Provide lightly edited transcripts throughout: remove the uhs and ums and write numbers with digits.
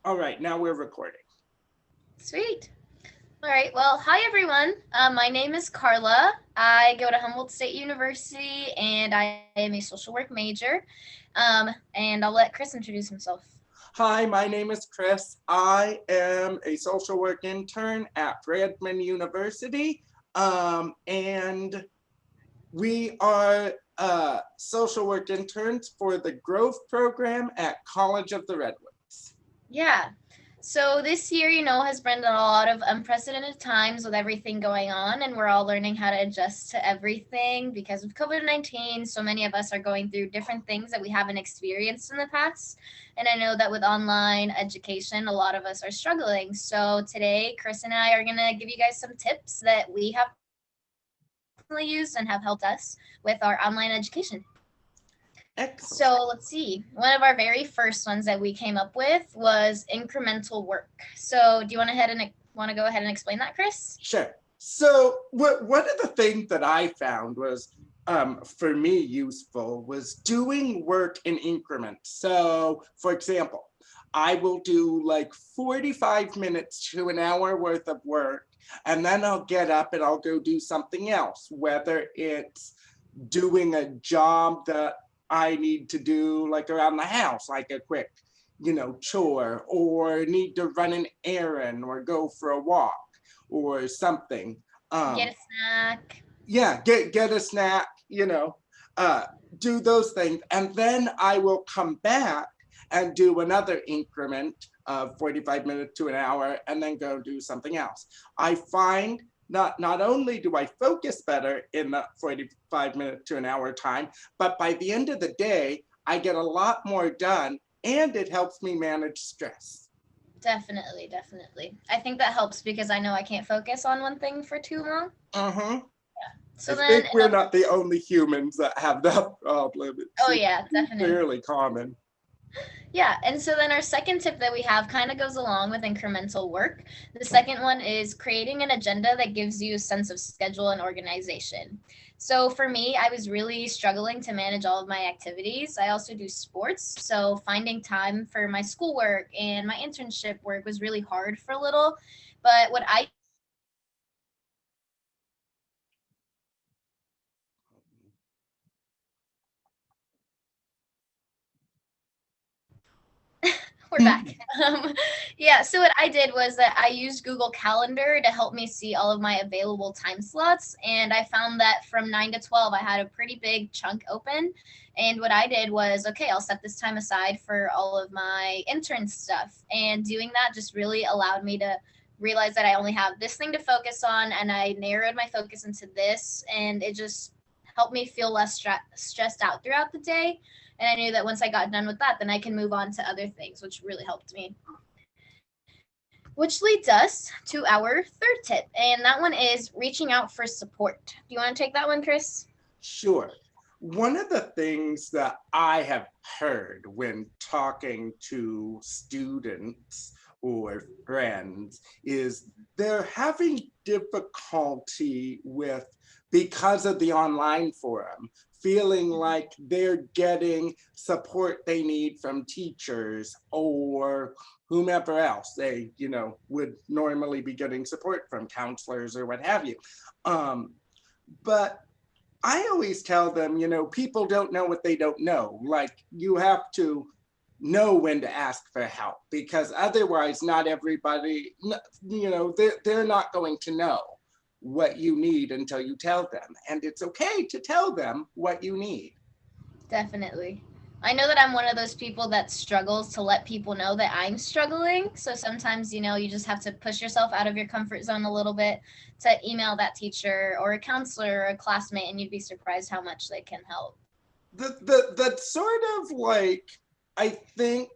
All right, now we're recording. Sweet. All right. Well, hi everyone. My name is Carla. I go to Humboldt State University, and I am a social work major. And I'll let Chris introduce himself. Hi, my name is Chris. I am a social work intern at Redmond University, and we are social work interns for the Growth program at College of the Redwoods. Yeah. So this year, has been a lot of unprecedented times with everything going on, and we're all learning how to adjust to everything because of COVID-19. So many of us are going through different things that we haven't experienced in the past. And I know that with online education, a lot of us are struggling. So today, Chris and I are going to give you guys some tips that we have personally used and have helped us with our online education. So let's Excellent. see. One of our very first ones that we came up with was incremental work. So do you want to go ahead and explain that, Chris? Sure. So, one of the things that I found was, for me, useful was doing work in increments. So, for example, I will do like 45 minutes to an hour worth of work, and then I'll get up and I'll go do something else, whether it's doing a job that I need to do like around the house, like a quick, chore, or need to run an errand or go for a walk or something. Get Um, a snack. yeah, get a snack, uh, do those things, and then I will come back and do another increment of 45 minutes to an hour, and then go do something else. I find not only do I focus better in the 45 minute to an hour time, but by the end of the day, I get a lot more done, and it helps me manage stress. Definitely, definitely. I think that helps because I know I can't focus on one thing for too long. Uh-huh. I So then, think we're not the only humans that have that problem. It oh seems yeah, definitely. fairly common. Yeah, and so then our second tip that we have kind of goes along with incremental work. The second one is creating an agenda that gives you a sense of schedule and organization. So for me, I was really struggling to manage all of my activities. I also do sports, so finding time for my schoolwork and my internship work was really hard for a little. But what I did was I used Google Calendar to help me see all of my available time slots. And what I did was we're back. Yeah, so what I did was that I used Google Calendar to help me see all of my available time slots. And I found that from 9 to 12, I had a pretty big chunk open. And what I did was, okay, I'll set this time aside for all of my intern stuff. And doing that just really allowed me to realize that I only have this thing to focus on. And I narrowed my focus into this. And it just helped me feel less stressed out throughout the day. And I knew that once I got done with that, then I can move on to other things, which really helped me. Which leads us to our third tip, and that one is reaching out for support. Do you want to take that one, Chris? Sure. One of the things that I have heard when talking to students or friends is they're having difficulty with, because of the online forum, feeling like they're getting support they need from teachers or whomever else they, would normally be getting support from, counselors or what have you. Um, but I always tell them, people don't know what they don't know. Like, you have to know when to ask for help, because otherwise, not everybody, they're not going to know what you need until you tell them. And it's okay to tell them what you need. Definitely. I know that I'm one of those people that struggles to let people know that I'm struggling. So sometimes, you just have to push yourself out of your comfort zone a little bit to email that teacher or a counselor or a classmate, and you'd be surprised how much they can help. That's sort of like, I think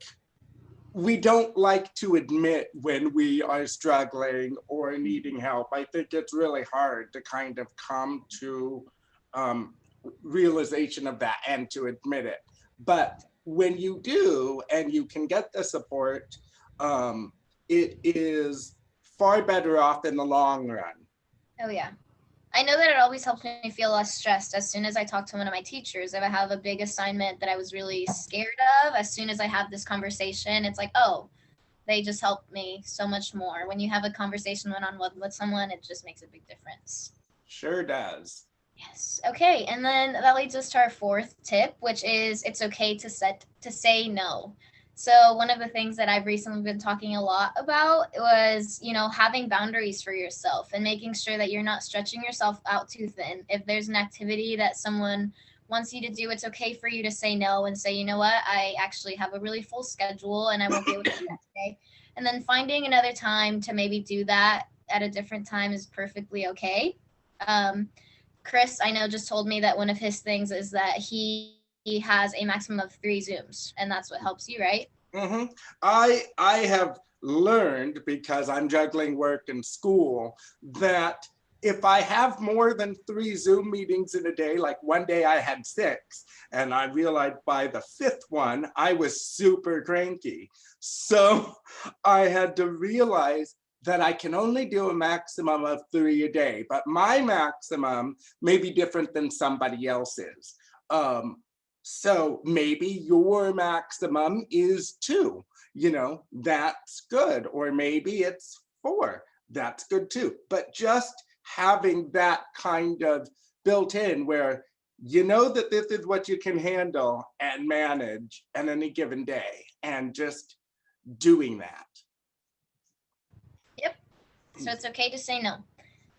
we don't like to admit when we are struggling or needing help. I think it's really hard to kind of come to um, realization of that and to admit it. But when you do and you can get the support, um, it is far better off in the long run. Oh, yeah. I know that it always helps me feel less stressed as soon as I talk to one of my teachers. If I have a big assignment that I was really scared of, as soon as I have this conversation, it's like, oh, they just help me so much more. When you have a conversation one on one with someone, it just makes a big difference. Sure does. Yes. Okay. And then that leads us to our fourth tip, which is it's okay to say no. So one of the things that I've recently been talking a lot about was, having boundaries for yourself and making sure that you're not stretching yourself out too thin. If there's an activity that someone wants you to do, it's okay for you to say no and say, you know what, I actually have a really full schedule and I won't be able to do that today. And then finding another time to maybe do that at a different time is perfectly okay. Um, Chris, I know, just told me that one of his things is that he has a maximum of 3 Zooms, and that's what helps you, right? Mm-hmm. I have learned, because I'm juggling work and school, that if I have more than 3 Zoom meetings in a day, like one day I had 6, and I realized by the 5th one I was super cranky. So I had to realize that I can only do a maximum of 3 a day, but my maximum may be different than somebody else's. Um, so maybe your maximum is 2, that's good. Or maybe it's 4, that's good too. But just having that kind of built in where you know that this is what you can handle and manage on any given day, and just doing that. Yep. So it's okay to say no.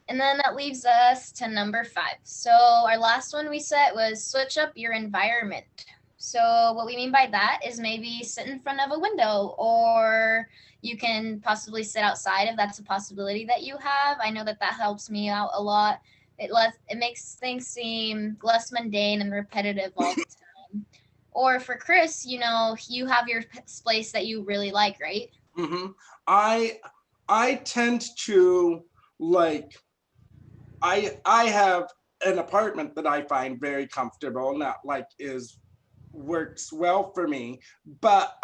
And then that leaves us to number 5. So our last one we set was switch up your environment. So what we mean by that is maybe sit in front of a window, or you can possibly sit outside if that's a possibility that you have. I know that that helps me out a lot. It makes things seem less mundane and repetitive all the time. Or for Chris, you have your place that you really like, right? Mm-hmm. I tend to, like, I have an apartment that I find very comfortable, not like is works well for me, but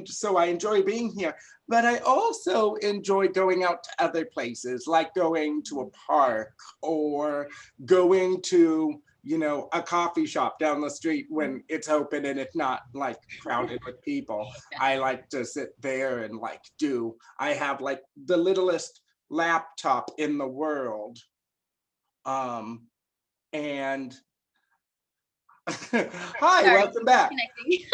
so I enjoy being here, but I also enjoy going out to other places, like going to a park, or going to, a coffee shop down the street when it's open and it's not like crowded with people. I like to sit there and like I have like the littlest laptop in the world. Um, and Hi, Sorry, welcome back. connecting.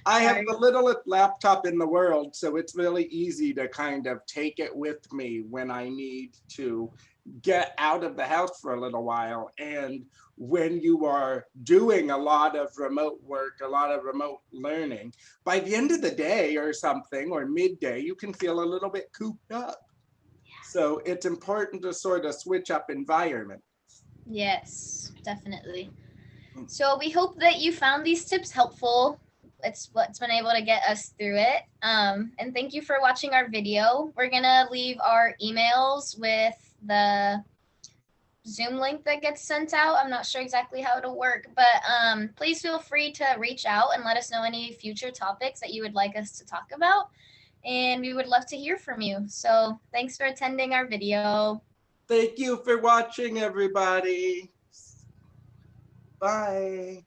I have the Sorry. littlest laptop in the world, so it's really easy to kind of take it with me when I need to get out of the house for a little while. And when you are doing a lot of remote work, a lot of remote learning, by the end of the day or something, or midday, you can feel a little bit cooped up. So it's important to sort of switch up environment. Yes, definitely. So we hope that you found these tips helpful. It's what's been able to get us through it. And thank you for watching our video. We're gonna leave our emails with the Zoom link that gets sent out. I'm not sure exactly how it'll work, but please feel free to reach out and let us know any future topics that you would like us to talk about. And we would love to hear from you. So thanks for attending our video. Thank you for watching, everybody. Bye.